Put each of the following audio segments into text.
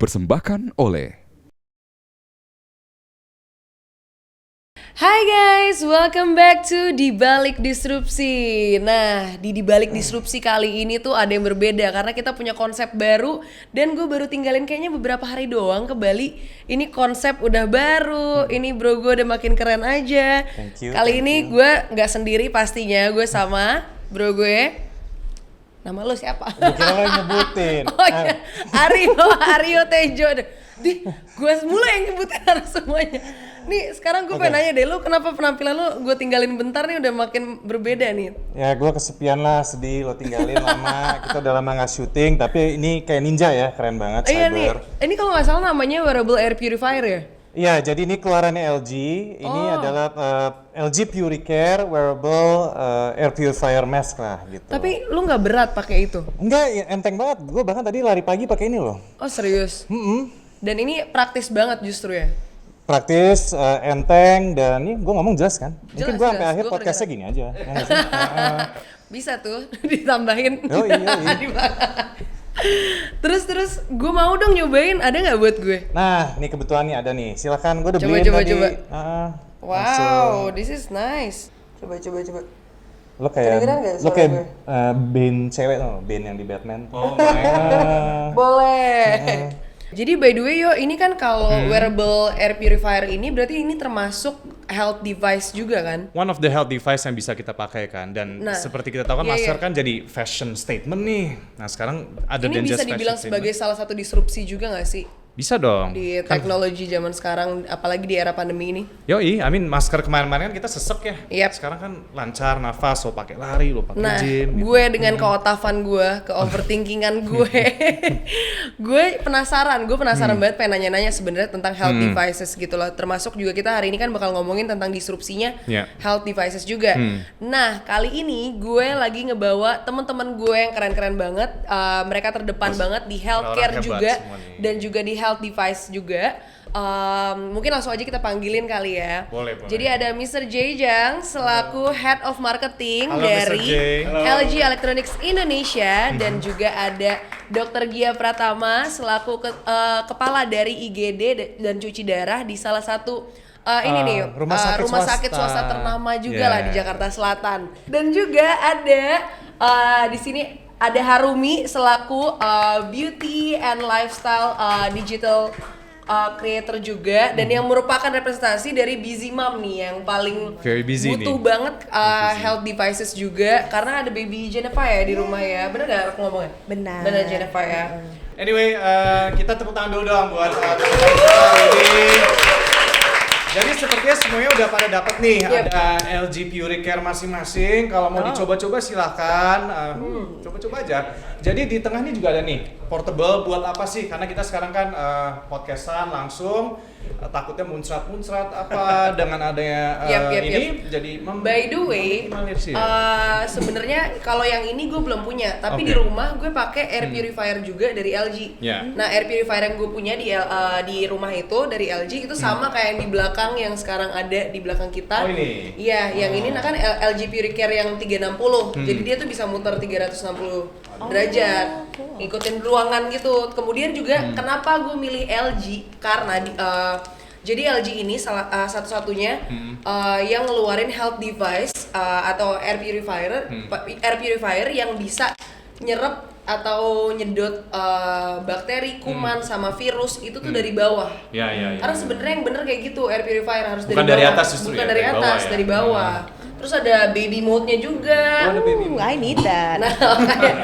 dipersembahkan oleh Hai guys, welcome back to Di Balik Disrupsi. Nah, di Balik Disrupsi kali ini tuh ada yang berbeda karena kita punya konsep baru dan gue baru tinggalin kayaknya beberapa hari doang ke Bali. Ini konsep udah baru, ini bro gue udah makin keren aja. Kali ini gue nggak sendiri pastinya, gue sama bro gue. Nama lo siapa? Gue kira lo yang nyebutin. Oh iya, Aryo Tejo. Gue mulu yang nyebutin harus semuanya. Nih sekarang gue pengen nanya deh, lu kenapa penampilan lu gue tinggalin bentar nih udah makin berbeda nih? Ya gue kesepian lah, sedih lo tinggalin lama. Kita udah lama nggak syuting, tapi ini kayak ninja ya, keren banget. Iya nih, ini kalau nggak salah namanya wearable air purifier ya? Iya, jadi ini keluarannya LG. Ini adalah LG Puricare wearable air purifier mask lah gitu. Tapi lu nggak berat pakai itu? Enggak, ya, enteng banget. Gue bahkan tadi lari pagi pakai ini loh. Oh serius? Dan ini praktis banget justru ya? Praktis, enteng, dan ini gue ngomong jelas kan? Mungkin gue sampai jelas. akhir Gua podcastnya gini aja. Ya nggak sih? Bisa tuh ditambahin. Oh iya. Terus gue mau dong nyobain, ada nggak buat gue? Nah, nih kebetulan nih ada nih. Silakan, gue udah Coba, beliin coba, tadi. coba. Langsung. Wow, this is nice. Coba. Lo kayak Kedengeran nggak lo suara kayak gue? Bane cewek tuh, Bane yang di Batman. Oh, Boleh. Jadi by the way yo, ini kan kalau wearable air purifier ini berarti ini termasuk health device juga kan? One of the health device yang bisa kita pakai kan, dan Nah, seperti kita tahu kan iya, masker iya. kan jadi fashion statement nih. Nah sekarang ada Ini bisa dibilang sebagai salah satu disrupsi juga nggak sih bisa dong. di teknologi zaman sekarang, apalagi di era pandemi ini? Yoi, masker kemarin-kemarin kan kita sesek ya. Yap. Sekarang kan lancar nafas, lo pakai lari, lo pakai Nah, gym. gitu. gue dengan keotafan gue, ke-overthinkingan gue, gue penasaran banget pengen nanya-nanya sebenarnya tentang health devices gitu loh. Termasuk juga kita hari ini kan bakal ngomongin tentang disrupsinya Yeah. health devices juga. Nah, kali ini gue lagi ngebawa teman-teman gue yang keren-keren banget, mereka terdepan banget di healthcare Orang-orang juga hebat semua nih. dan juga di health device juga. Mungkin langsung aja kita panggilin kali ya. Boleh. Jadi ada Mr. J Jang selaku Head of Marketing Halo, Mr. dari J. LG Electronics Indonesia dan juga ada Dr. Gia Pratama selaku kepala dari IGD dan cuci darah di salah satu ini nih rumah sakit swasta swasta. ternama juga Yeah. lah di Jakarta Selatan. Dan juga ada di sini ada Harumi selaku beauty and lifestyle digital creator juga dan yang merupakan representasi dari Busy Mom nih yang paling Very busy butuh nih. banget health devices juga karena ada baby Jennifer ya di rumah ya. Bener gak aku ngomongnya? Bener Jennifer ya. Anyway, kita tepuk tangan dulu dong buat teman-teman kita ini. Jadi sepertinya semuanya udah pada dapat nih, Yep. ada LG Puricare masing-masing. Kalau mau dicoba-coba silakan, coba-coba aja. Jadi di tengah ini juga ada nih, portable buat apa sih? Karena kita sekarang kan podcastan langsung, takutnya muncrat-muncrat apa dengan adanya Yep. ini jadi By the way, meminimalisir. sebenarnya kalau yang ini gue belum punya, tapi Oke. di rumah gue pakai air purifier juga dari LG. Ya. Nah, air purifier yang gue punya di rumah itu dari LG itu sama kayak yang di belakang yang sekarang ada di belakang kita. Oh, ini? Iya, yang ini nah kan LG Puricare yang 360. Jadi dia tuh bisa muter 360 derajat. Ngikutin ruangan gitu. Kemudian juga kenapa gue milih LG karena jadi LG ini satu-satunya yang ngeluarin health device atau air purifier yang bisa nyerap atau nyedot bakteri, kuman sama virus itu tuh dari bawah. Ya. Karena sebenarnya yang bener kayak gitu, air purifier harus Bukan dari dari bawah. atas justru Bukan ya, dari dari atas, bawah ya. dari bawah. Terus ada baby mode-nya juga. I need that. Nah, makanya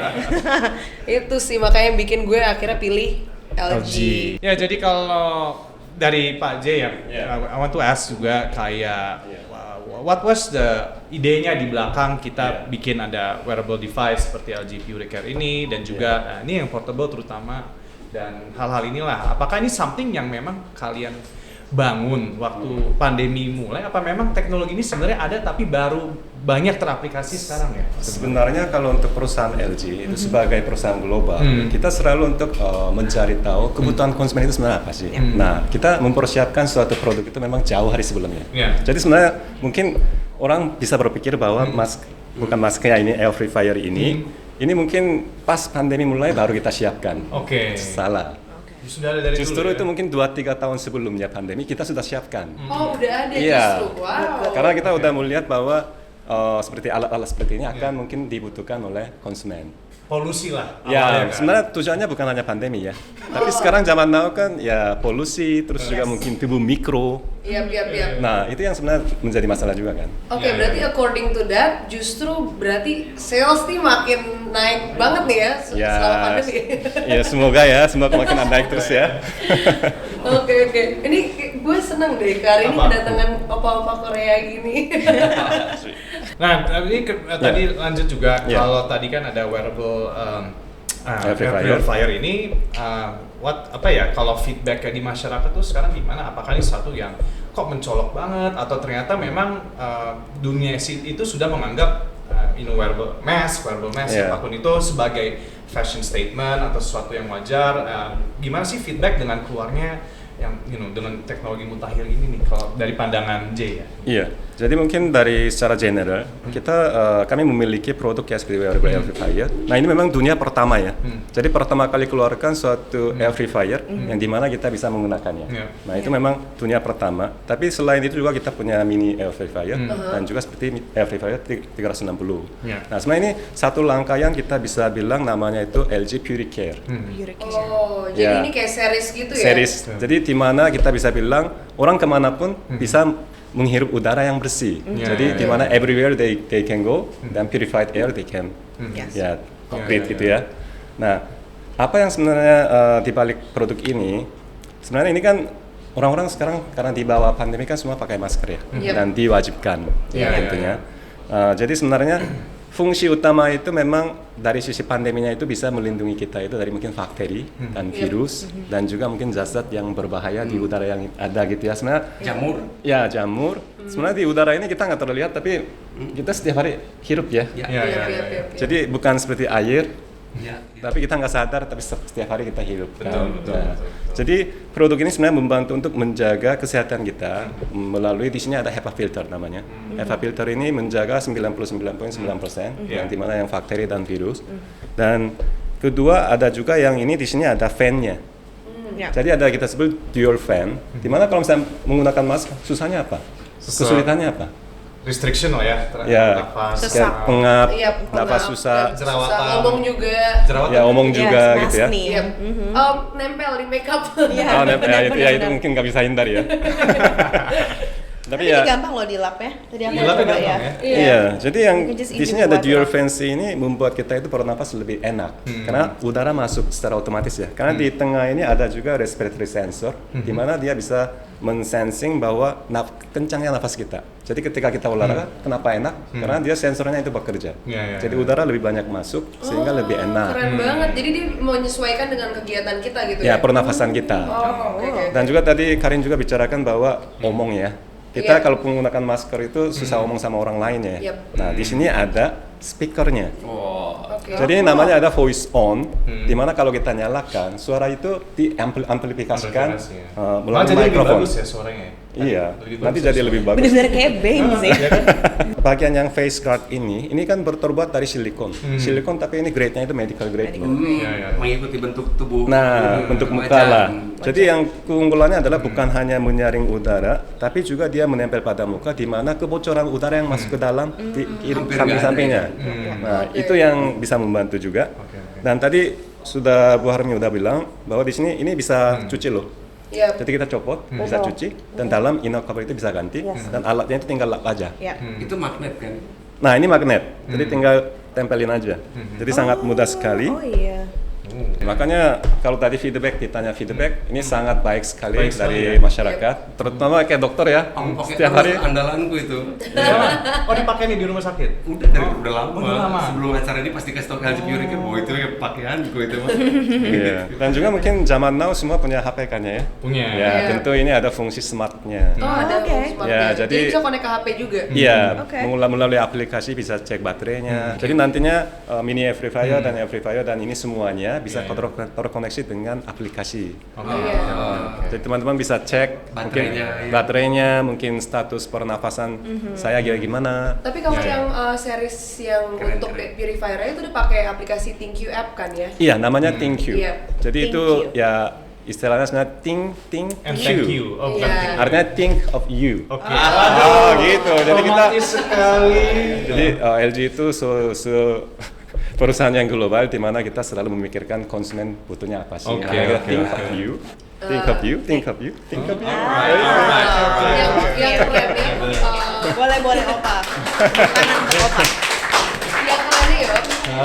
itu sih makanya yang bikin gue akhirnya pilih LG. Ya jadi kalau dari Pak J ya, I want to ask juga kayak what was the idenya di belakang kita bikin ada wearable device seperti LG Puricare ini dan juga ini yang portable terutama dan hal-hal inilah. Apakah ini something yang memang kalian bangun waktu pandemi mulai? Apa memang teknologi ini sebenarnya ada tapi baru banyak teraplikasi sekarang ya? Sebenarnya kalau untuk perusahaan LG itu sebagai perusahaan global, kita selalu untuk mencari tahu kebutuhan konsumen itu sebenarnya apa sih. Nah, kita mempersiapkan suatu produk itu memang jauh hari sebelumnya. Yeah. Jadi sebenarnya mungkin orang bisa berpikir bahwa bukan masker ini air purifier ini mungkin pas pandemi mulai baru kita siapkan. Oke. Salah. Sudah ada dari Justru dulu itu ya? mungkin 2-3 tahun sebelumnya pandemi kita sudah siapkan. Oh, udah ada Iya. justru. Wow. Karena kita udah melihat bahwa seperti alat-alat seperti ini akan mungkin dibutuhkan oleh konsumen. Polusi lah. Ya, awalnya kan. sebenarnya tujuannya bukan hanya pandemi ya. Tapi sekarang zaman now kan ya polusi, terus juga mungkin tubuh mikro. Iya. Nah, itu yang sebenarnya menjadi masalah juga kan. Oke, Iya, berarti iya. according to that, justru berarti sales nih makin naik banget nih ya selama pandemi. Ya semoga ya, semoga makin naik terus ya. Oke. Ini gue seneng deh hari ini Apa? kedatangan opa-opa Korea gini. Nah, ini tadi lanjut juga Ya. kalau tadi kan ada wearable Air air purifier. purifier ini apa ya kalau feedbacknya di masyarakat tuh sekarang gimana? Apakah ini satu yang kok mencolok banget atau ternyata memang dunia itu sudah menganggap wearable mask Yeah. apapun itu sebagai fashion statement atau sesuatu yang wajar? Gimana sih feedback dengan keluarnya yang dengan teknologi mutakhir ini nih kalau dari pandangan J ya? Iya, jadi mungkin dari secara general kami memiliki produk ya seperti wearable air purifier. Nah ini memang dunia pertama ya. Jadi pertama kali keluarkan suatu air purifier yang dimana kita bisa menggunakannya. Iya. Nah itu memang dunia pertama. Tapi selain itu juga kita punya mini air purifier dan juga seperti air purifier 360. Iya. Nah sebenarnya ini satu rangkaian kita bisa bilang namanya itu LG Puricare. Oh, jadi Ya. ini kayak series gitu ya? Series. Jadi di mana kita bisa bilang orang kemanapun bisa menghirup udara yang bersih. Ya, Jadi ya, di mana everywhere they can go dan purified air they can Yes. ya Ya, breathe ya, gitu ya. Nah, apa yang sebenarnya di balik produk ini? Sebenarnya ini kan orang-orang sekarang karena di bawah pandemi kan semua pakai masker ya Yep. dan diwajibkan Ya, ya, tentunya. Jadi sebenarnya fungsi utama itu memang dari sisi pandeminya itu bisa melindungi kita itu dari mungkin bakteri dan virus dan juga mungkin zat-zat yang berbahaya di udara yang ada gitu ya. Sebenarnya Jamur. ya jamur. Sebenarnya di udara ini kita nggak terlihat tapi kita setiap hari hirup ya. Ya, Iya. Jadi bukan seperti air, Ya. tapi kita nggak sadar tapi setiap hari kita hirup. Betul, betul, Nah, betul. jadi produk ini sebenarnya membantu untuk menjaga kesehatan kita melalui di sini ada HEPA filter namanya. HEPA filter ini menjaga 99.9% yang dimana yang bakteri dan virus. Dan kedua ada juga yang ini di sini ada fan-nya. Ya. Jadi ada kita sebut dual fan. Dimana kalau misalnya menggunakan masker susahnya apa? Kesulitannya apa? Restriction lah ya terhadap Ya, nafas. kayak pengap, Iya, napas pengap, susah. Jerawatan. ngomong juga. Jerawatan. Ya omong juga Yes, gitu ya. mask nih. Iya. Nempel di makeup. Iya. Oh, ya itu ya itu benar. mungkin nggak bisa hindari ya. Tapi Tapi ya ini gampang loh di lap ya. Tadi aku Di lap coba gampang ya. ya? iya, jadi yang You can just di easily sini ada wipe dual it fancy ini membuat kita itu bernapas lebih enak karena udara masuk secara otomatis ya. Karena di tengah ini ada juga respiratory sensor di mana dia bisa mensensing bahwa kencangnya nafas kita. Jadi ketika kita olahraga, kenapa enak? Karena dia sensornya itu bekerja. Ya, ya, Jadi ya. udara lebih banyak masuk sehingga lebih enak. Keren banget. Jadi dia menyesuaikan dengan kegiatan kita gitu Ya, ya. pernafasan kita. Oh, oke. Dan juga tadi Karin juga bicarakan bahwa omong ya. Kita Iya. kalau menggunakan masker itu susah omong sama orang lain ya. Yep. Nah, di sini ada speakernya. Oke. Jadi namanya ada voice on, di mana kalau kita nyalakan suara itu diamplifikasikan Amplifikasi, ya. Malah melalui jadi lebih mikrofon. bagus ya suaranya. Iya, Lebih nanti bagus jadi ya lebih bagus. Bener-bener kayak Bane sih. Bagian yang face guard ini kan terbuat dari silikon. Silikon tapi ini grade-nya itu medical grade. loh. Iya, iya. Mengikuti bentuk tubuh. Nah, bentuk muka wajah. lah. Jadi yang keunggulannya adalah bukan hanya menyaring udara, tapi juga dia menempel pada muka di mana kebocoran udara yang masuk ke dalam di Hampir samping-sampingnya. Nah, itu yang bisa membantu juga. Dan tadi sudah Bu Harmi udah bilang bahwa di sini ini bisa cuci loh. Yap. Jadi kita copot, bisa cuci, dan dalam inner cover itu bisa ganti, dan alatnya itu tinggal lap aja. Ya. Itu magnet kan? Nah, ini magnet, jadi tinggal tempelin aja. Jadi sangat mudah sekali. Oh iya. Makanya kalau tadi ditanya feedback, ini sangat baik sekali Baik sekali dari ya. masyarakat, terutama kayak dokter ya. Aku pakai Setiap terus, hari andalanku itu. Oh dipakai nih di rumah sakit? Udah lama. Udah lama. Sebelum acara ini pasti kasih tau LG Puricare bahwa itu ya pakaianku itu mah. Iya. Dan juga mungkin zaman now semua punya HP kan ya. Punya. Ya, Iya. tentu ini ada fungsi smartnya. Oh, ada Oke. smartnya. Ya, jadi jadi- bisa connect ke HP juga. Iya, Oke. melalui aplikasi bisa cek baterainya. Jadi nantinya mini air purifier dan air purifier dan ini semuanya bisa terkoneksi dengan aplikasi. Iya. Jadi teman-teman bisa cek Baterainya, baterainya, mungkin status pernafasan saya gimana. Tapi kalau yang series yang Keren, untuk keren. purifier itu udah pakai aplikasi ThinQ app kan ya? Iya, namanya ThinQ. Iya. Jadi itu ThinQ. ya istilahnya sebenarnya think And thank you. Oh, bukan Iya. thank you. Artinya think of you. Oke. Oh gitu. Jadi kita Romantis sekali. jadi LG itu perusahaan yang global di mana kita selalu memikirkan konsumen butuhnya apa sih. Oke, Nah, oke, think oke. of you. Think of you, think of you, think of you. Yang keren ya, Boleh opa. Kanan ke opa. yang keren ya.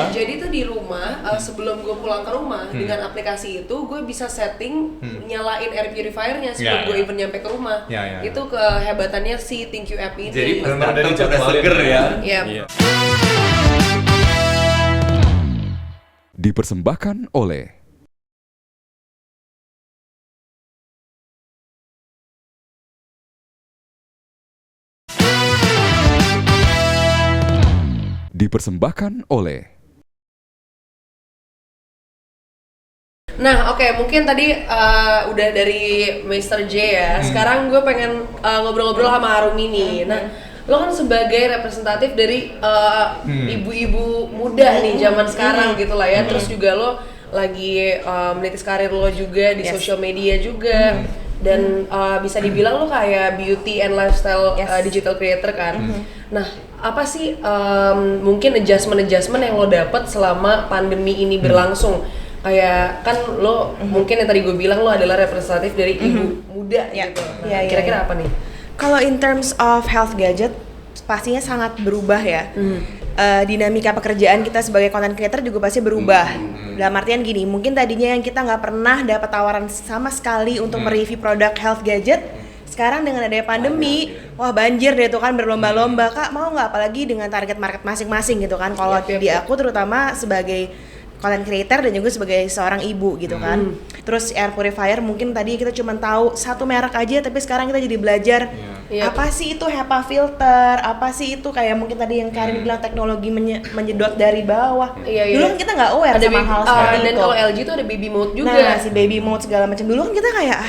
Jadi tuh di rumah sebelum gue pulang ke rumah dengan aplikasi itu gue bisa setting nyalain air purifiernya sebelum Ya, gue ya. even nyampe ke rumah. Ya. Itu kehebatannya si Thank You app ini. Jadi pas benar-benar datang udah dijadwalin seger ya. Iya. Iya. Dipersembahkan oleh Nah, oke, mungkin tadi udah dari Mr. J ya. Sekarang gue pengen ngobrol-ngobrol sama Arumi nih. Nah, lo kan sebagai representatif dari ibu-ibu muda nih zaman sekarang gitu lah ya. Terus juga lo lagi menitis karir lo juga di Yes. social media juga. Dan bisa dibilang lo kayak beauty and lifestyle Yes. digital creator kan. Nah, apa sih mungkin adjustment yang lo dapet selama pandemi ini berlangsung? Kayak kan lo mungkin yang tadi gue bilang lo adalah representatif dari ibu muda Ya. gitu. Ya, ya, Kira-kira ya. apa nih? Kalau in terms of health gadget, pastinya sangat berubah ya. Dinamika pekerjaan kita sebagai content creator juga pasti berubah. Dalam artian gini, mungkin tadinya yang kita nggak pernah dapat tawaran sama sekali untuk mereview produk health gadget, sekarang dengan adanya pandemi, wah banjir deh tuh kan berlomba-lomba, Kak mau nggak, apalagi dengan target market masing-masing gitu kan. Kalau di aku terutama sebagai content creator dan juga sebagai seorang ibu gitu kan. Terus air purifier mungkin tadi kita cuma tahu satu merek aja, tapi sekarang kita jadi belajar Iya. apa sih itu HEPA filter, apa sih itu kayak mungkin tadi yang Karin bilang teknologi menyedot dari bawah. Iya, iya. Dulu kan kita nggak aware Ada sama baby- hal seperti dan itu. kalau LG tuh ada baby mode juga. Nah, si baby mode segala macam. Dulu kan kita kayak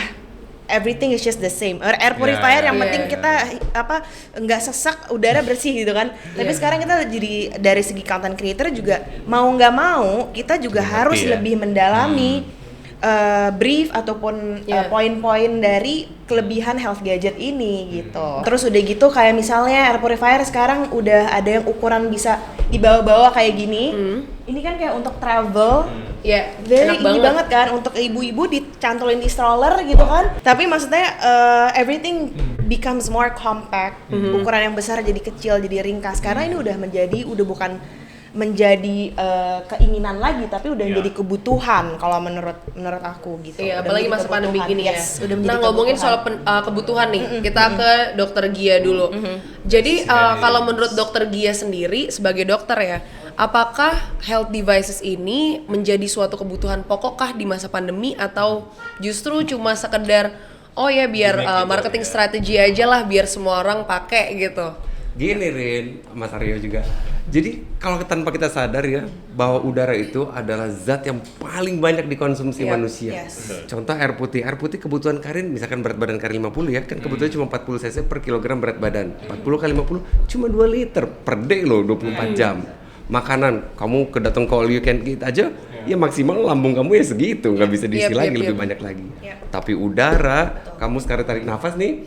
everything is just the same. Air purifier yang penting kita nggak sesak, udara bersih gitu kan. Tapi sekarang kita jadi dari segi content creator juga mau nggak mau kita juga harus ya. lebih mendalami brief ataupun poin-poin dari kelebihan health gadget ini gitu. Terus udah gitu kayak misalnya air purifier sekarang udah ada yang ukuran bisa dibawa-bawa kayak gini. Ini kan kayak untuk travel. Ya, Very enak ini banget kan untuk ibu-ibu dicantolin di stroller gitu kan. Tapi maksudnya everything becomes more compact. Ukuran yang besar jadi kecil, jadi ringkas. Karena ini udah bukan menjadi keinginan lagi, tapi udah menjadi kebutuhan kalau menurut aku gitu. Iya, Udah apalagi menjadi masa pandemi kebutuhan. gini Yes, ya. udah menjadi Nah, ngomongin kebutuhan. soal kebutuhan nih, kita ke Dokter Gia dulu. Jadi kalau menurut Dokter Gia sendiri sebagai dokter ya, apakah health devices ini menjadi suatu kebutuhan pokokkah di masa pandemi atau justru cuma sekedar oh ya biar marketing strategi aja lah biar semua orang pakai gitu? Gini Rin, Mas Aryo juga. Jadi kalau tanpa kita sadar ya bahwa udara itu adalah zat yang paling banyak dikonsumsi manusia. Yes. Contoh air putih. Air putih kebutuhan Karin, misalkan berat badan Karin 50 ya, kan kebutuhannya cuma 40 cc per kilogram berat badan. 40 kali 50 cuma 2 liter per day loh, 24 jam. Makanan, kamu kedatang ke all you can eat aja, ya maksimal lambung kamu ya segitu, nggak bisa diisi lagi, lebih banyak lagi. Tapi udara, kamu sekarang tarik nafas nih,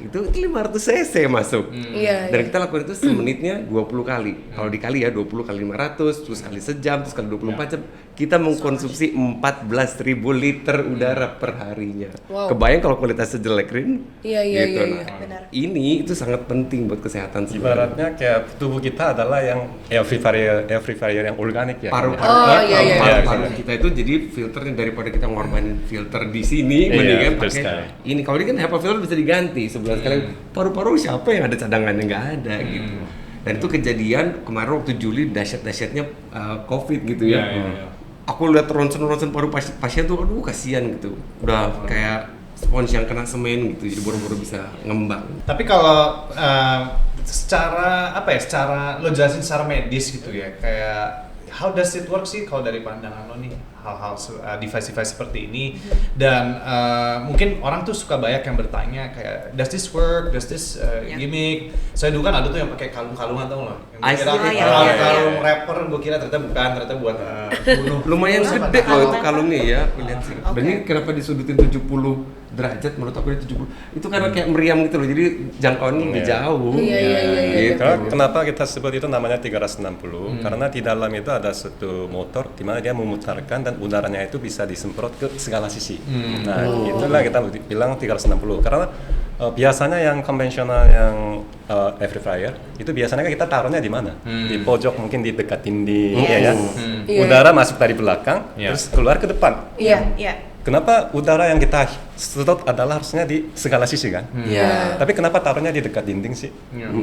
itu 500 cc masuk. Iya. Dan kita lakukan itu semenitnya 20 kali. Kalau dikali ya 20 kali 500, terus kali sejam, terus kali 24 jam, kita mengkonsumsi 14.000 liter udara per harinya. Wow. Kebayang kalau kualitasnya jelek, Rin? Iya, iya, Gitu. iya, Nah, iya. Benar. ini itu sangat penting buat kesehatan sebenarnya. Ibaratnya kayak tubuh kita adalah yang air purifier yang organik ya. Paru-paru Oh, iya, iya. paru-paru kita itu jadi filternya daripada kita ngorbanin filter di sini, Iya, mendingan betul pakai sekali. ini. Kalau ini kan HEPA filter bisa diganti sebulan sekali. Paru-paru siapa yang ada cadangannya, nggak ada gitu. Dan itu kejadian kemarin waktu Juli dahsyat-dahsyatnya COVID gitu ya. Aku lihat ronsen-ronsen paru pasien tuh, aduh kasihan gitu. Udah kayak spons yang kena semen gitu, jadi buru-buru bisa ngembang. Tapi kalau secara secara lo jelasin secara medis gitu ya, kayak how does it work sih kalau dari pandangan lo nih? hal-hal device-device seperti ini dan mungkin orang tuh suka banyak yang bertanya kayak does this work, does this gimmick. Saya dulu kan ada tuh yang pakai kalung-kalungan tau nggak? Yang kira kalung rapper, gue kira ternyata bukan, ternyata buat bunuh. Lumayan Sama gede loh nakal. itu kalungnya ya, lihat sih. Dan ini kenapa disudutin 70 derajat, menurut aku ini 70. Itu karena kayak meriam gitu loh, jadi jangkauannya lebih jauh. Iya. Gitu. Kenapa kita sebut itu namanya 360? Karena di dalam itu ada satu motor di mana dia memutarkan dan udaranya itu bisa disemprot ke segala sisi. Nah, itulah kita bilang 360. Karena biasanya yang konvensional yang air fryer itu biasanya kita taruhnya di mana? Di pojok, mungkin di dekat dinding, ya kan? Udara masuk dari belakang, terus keluar ke depan. Iya. Kenapa udara yang kita sedot adalah harusnya di segala sisi kan? Iya. Tapi kenapa taruhnya di dekat dinding sih?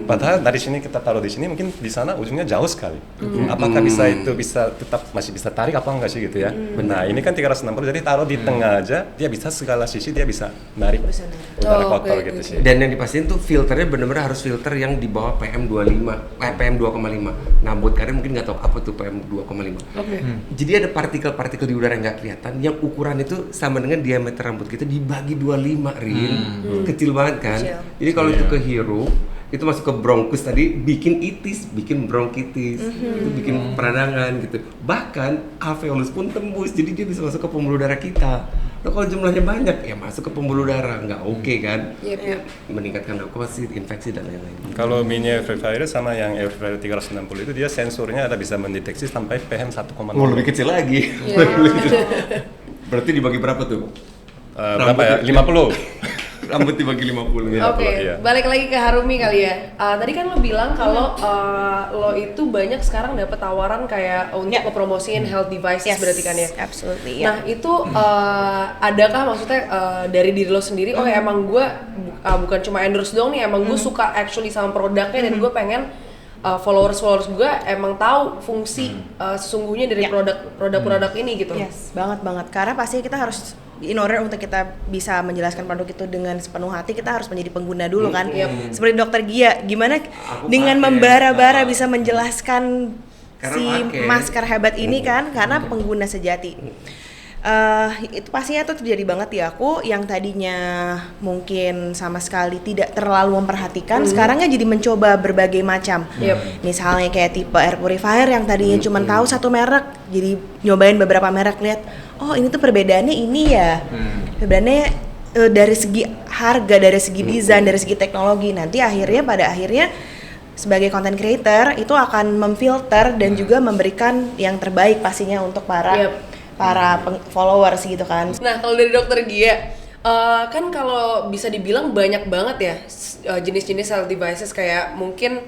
Padahal dari sini kita taruh di sini, mungkin di sana ujungnya jauh sekali. Apakah bisa tetap masih bisa tarik apa enggak sih gitu ya? Nah, ini kan 360, jadi taruh di tengah aja, dia bisa segala sisi, dia bisa narik udara kotor gitu sih. Dan yang dipastiin tuh filternya benar-benar harus filter yang di bawah PM25, PM 2,5. Nah, buat kalian mungkin nggak tahu apa tuh PM 2,5. Jadi ada partikel-partikel di udara yang nggak kelihatan, yang ukuran itu sama dengan diameter rambut kita dibagi 25, Rin. Kecil banget kan? Kecil. Jadi kalau itu kehirup, itu masuk ke bronkus tadi, bikin itis, bikin bronkitis, itu bikin peradangan gitu. Bahkan alveolus pun tembus, jadi dia bisa masuk ke pembuluh darah kita. Nah, kalau jumlahnya banyak, ya masuk ke pembuluh darah, nggak oke kan? Meningkatkan leukosit, infeksi dan lain-lain. Kalau mini air fryer sama yang air fryer 360 itu dia sensornya ada bisa mendeteksi sampai PM 1,0. Oh, lebih kecil lagi. Berarti dibagi berapa tuh? Berapa ya? 50. Rambut dibagi 50 ya. Oke, iya. balik lagi ke Harumi kali ya. Tadi kan lo bilang kalau lo itu banyak sekarang dapat tawaran kayak untuk ngepromosiin health devices berarti kan ya? Absolutely. Nah itu adakah maksudnya dari diri lo sendiri, oh emang gue bukan cuma endorse doang nih, emang gue suka actually sama produknya dan gue pengen followers gue emang tahu fungsi sesungguhnya dari produk ini gitu. Yes, banget. Karena pasti kita harus, in order untuk kita bisa menjelaskan produk itu dengan sepenuh hati, kita harus menjadi pengguna dulu kan. Seperti Dokter Gia, gimana dengan membara-bara bisa menjelaskan Karena si masker hebat ini kan, karena pengguna sejati. Itu pastinya tuh terjadi banget di aku yang tadinya mungkin sama sekali tidak terlalu memperhatikan, sekarang jadi mencoba berbagai macam. Misalnya kayak tipe air purifier yang tadinya cuma tahu satu merek, jadi nyobain beberapa merek, lihat oh ini tuh perbedaannya ini ya. Perbedaannya dari segi harga, dari segi desain, dari segi teknologi. Nanti pada akhirnya sebagai content creator itu akan memfilter dan juga memberikan yang terbaik pastinya untuk para followers gitu kan. Nah kalau dari Dokter Gia, kan kalau bisa dibilang banyak banget ya jenis-jenis health devices, kayak mungkin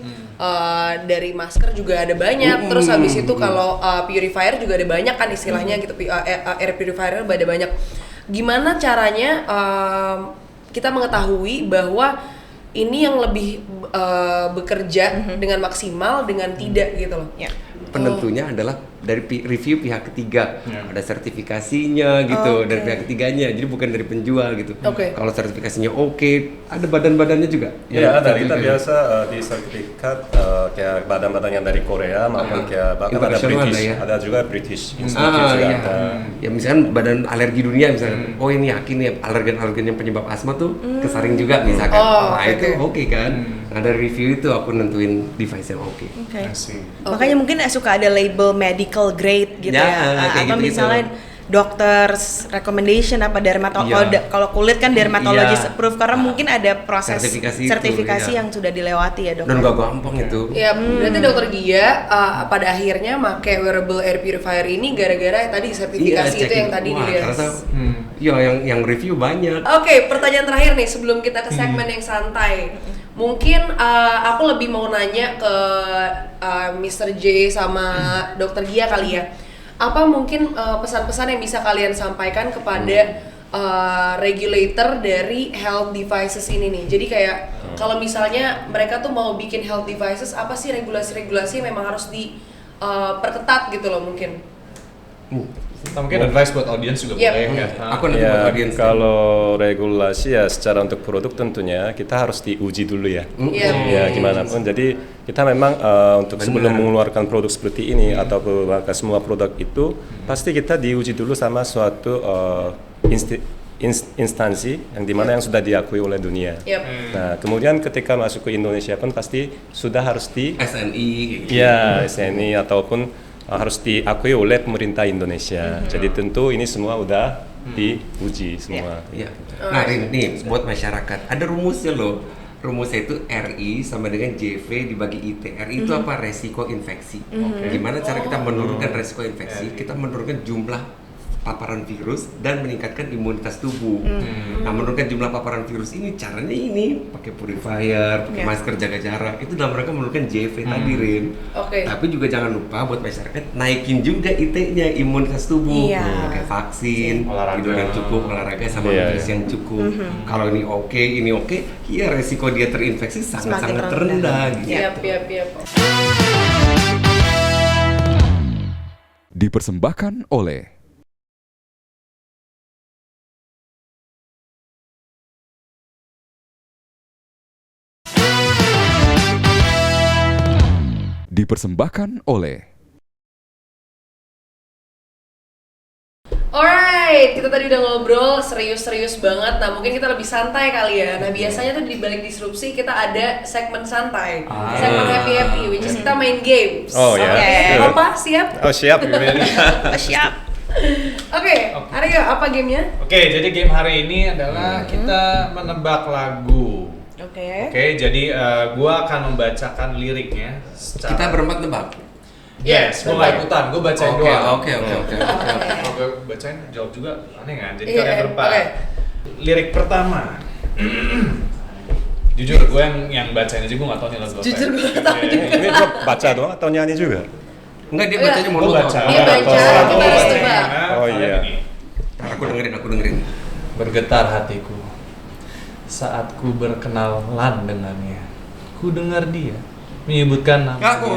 dari masker juga ada banyak, terus habis itu kalau purifier juga ada banyak kan istilahnya gitu, air purifier ada banyak. Gimana caranya kita mengetahui bahwa ini yang lebih bekerja dengan maksimal dengan tidak gitu loh? Penentunya adalah dari review pihak ketiga, ada sertifikasinya gitu dari pihak ketiganya, jadi bukan dari penjual gitu. Kalau sertifikasinya oke, ada badan-badannya juga. Ya ada, kita biasa di sertifikat kayak badan-badan yang dari Korea maupun kayak bahkan ada British, ada juga British Institute juga ada. Ya misalkan badan alergi dunia misalkan, oh ini yakin ya alergen-alergen yang penyebab asma tuh kesaring juga misalkan, itu oke kan. Nah dari review itu aku nentuin device yang oke. Makanya mungkin suka ada label medical grade gitu atau misalnya doctor's recommendation apa kalau kulit kan dermatologist approve, karena mungkin ada proses sertifikasi yang sudah dilewati ya dok. Dan gak gampang itu. Ya berarti Dokter Gia pada akhirnya make wearable air purifier ini gara-gara tadi sertifikasi itu yang tadi dilihat. Iya yang review banyak. Oke, pertanyaan terakhir nih sebelum kita ke segmen yang santai. Mungkin aku lebih mau nanya ke Mr. J sama Dokter Gia kali ya. Apa mungkin pesan-pesan yang bisa kalian sampaikan kepada regulator dari health devices ini nih? Jadi kayak kalau misalnya mereka tuh mau bikin health devices, apa sih regulasi-regulasi yang memang harus diperketat gitu loh mungkin? Atau mungkin advice buat audience juga Yep. boleh ya. Aku nanti buat Ya, audiens. kalau regulasi ya secara untuk produk tentunya kita harus diuji dulu ya. Iya. Ya gimana pun. Jadi kita memang untuk sebelum mengeluarkan produk seperti ini atau bahkan semua produk itu pasti kita diuji dulu sama suatu instansi yang dimana yang sudah diakui oleh dunia. Yep. Nah kemudian ketika masuk ke Indonesia pun pasti sudah harus SNI kayak gitu. ya SNI ataupun harus diakui oleh pemerintah Indonesia. Jadi tentu ini semua udah diuji semua. Iya. Nah, ini buat masyarakat ada rumusnya loh. Rumusnya itu RI sama dengan JV dibagi IT. RI itu apa? Resiko infeksi. Gimana cara kita menurunkan resiko infeksi? Kita menurunkan jumlah paparan virus dan meningkatkan imunitas tubuh. Nah, menurunkan jumlah paparan virus ini caranya ini pakai purifier, pakai masker, jaga jarak. Itu dalam rangka menurunkan JV tadi, Rin. Oke. Tapi juga jangan lupa buat masyarakat naikin juga IT-nya, imunitas tubuh. Iya. Pakai vaksin, tidur yang cukup, olahraga sama Iya, nutrisi yang cukup. Kalau ini oke, ya resiko dia terinfeksi sangat-sangat Semakin rendah gitu. Yap. Dipersembahkan oleh Alright, kita tadi udah ngobrol serius-serius banget. Nah, mungkin kita lebih santai kali ya. Nah, biasanya tuh di balik disrupsi kita ada segmen santai, segmen happy, which is kita main games. Oh, ya. Oke, Good. apa? Siap? Oh siap. Siap. Oke, Aryo, apa gamenya? Oke, jadi game hari ini adalah kita menebak lagu. Oke. Oke, jadi gua akan membacakan liriknya secara... Kita berempat nebak. Yes, gua nggak ikutan, gua bacain Oke, doang. oke. Kalau gue bacain jawab juga aneh kan? Jadi Iya, kalian berempat. oke. Lirik pertama. Jujur gue yang bacain aja gue nggak tahu nih lagu apa. Jujur ya. gue nggak tahu Iya, juga. iya. Ini gua baca doang atau nyanyi juga? Enggak, dia bacanya Gua monoton. baca. Dia baca, Atau- kita harus baca tebak. gimana? Oh, Kalian iya. ini. Aku dengerin. Bergetar hatiku saat ku berkenalan dengannya. Ku dengar dia menyebutkan nama Aku.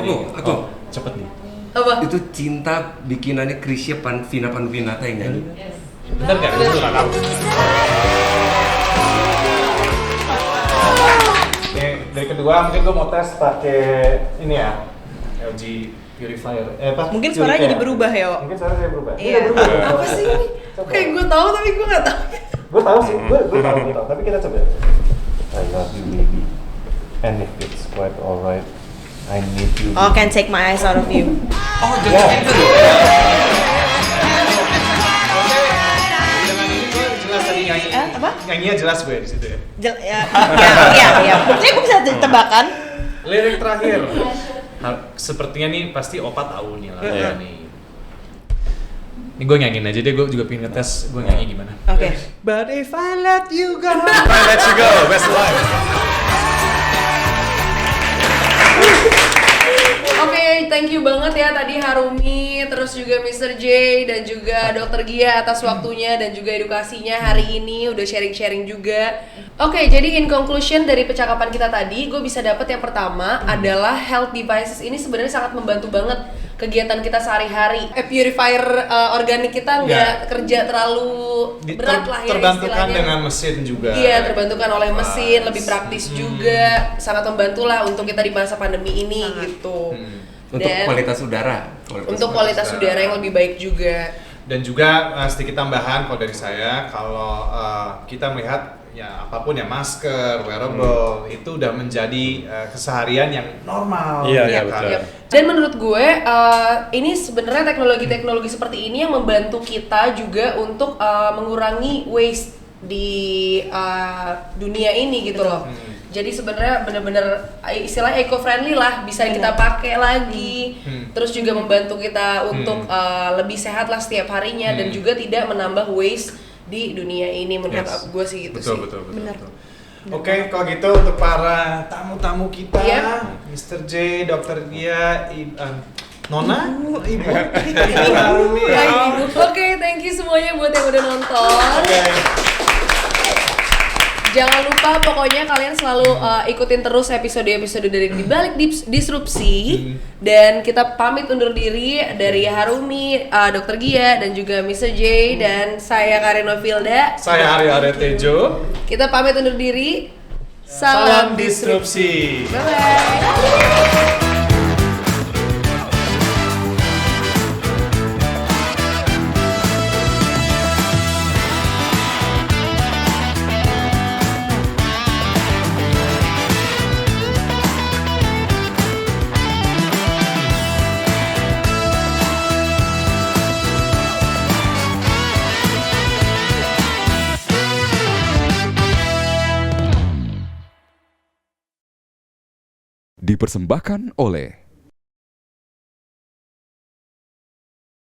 Oh, cepet nih. Apa? Itu cinta bikinannya Krisya Vina Panduwinata yang nyanyi. Bener nggak? Gue nggak tahu. Dari kedua mungkin gue mau tes pakai ini ya LG Purifier. Apa? Mungkin suaranya jadi berubah ya. Mungkin suara saya berubah. Iya. Apa sih ini? Oke, gue tahu tapi gue nggak tahu. Gue tahu sih. Gue tahu. Tapi kita coba. I love you baby. And if it's quite alright, I need you. Oh, can't take my eyes out of you. Oh, jadi itu. Jelas tadi nyanyi. Apa? Nyanyinya jelas gue di situ ya. Ya. Maksudnya gue bisa tebakan. Lirik terakhir. Sepertinya nih pasti Opa tahu nih lah nih. Ini gue nyanyiin aja deh, gue juga pengen ngetes gue nyanyi gimana. Oke. But if I let you go. I let you go, best life. Oke, thank you banget ya tadi Harumi, terus juga Mr. J dan juga Dr. Gia atas waktunya dan juga edukasinya hari ini, udah sharing-sharing juga. Oke, jadi in conclusion dari percakapan kita tadi, gue bisa dapet yang pertama adalah health devices ini sebenarnya sangat membantu banget kegiatan kita sehari-hari. Purifier organik kita nggak kerja terlalu berat lah ya Terbantukan istilahnya. dengan mesin juga. Iya, terbantukan oleh mesin, lebih praktis juga, sangat membantu lah untuk kita di masa pandemi ini gitu. Untuk Dan kualitas udara. untuk kualitas udara yang lebih baik juga. Dan juga sedikit tambahan kalau dari saya, kalau kita melihat ya apapun ya masker, wearable itu udah menjadi keseharian yang normal. Iya, ya betul. kan? Yap. Dan menurut gue ini sebenarnya teknologi-teknologi seperti ini yang membantu kita juga untuk mengurangi waste di dunia ini gitu loh. Jadi sebenarnya bener-bener istilah eco-friendly lah, bisa kita pakai lagi. Terus juga membantu kita untuk lebih sehat lah setiap harinya dan juga tidak menambah waste di dunia ini menurut Yes. gue sih gitu sih. Betul. Bener. Oke, kalau gitu untuk para tamu-tamu kita, Iya. Mr. J, Dr. Gia, Nona, Ibu, Oke, thank you semuanya buat yang udah nonton. Oke. Jangan lupa pokoknya kalian selalu ikutin terus episode-episode dari Di Balik Disrupsi. Dan kita pamit undur diri dari Harumi, Dr. Gia dan juga Mr. J dan saya Karin Novilda. Saya Arya Tejo. Kita pamit undur diri. Salam disrupsi. Bye bye. Dipersembahkan oleh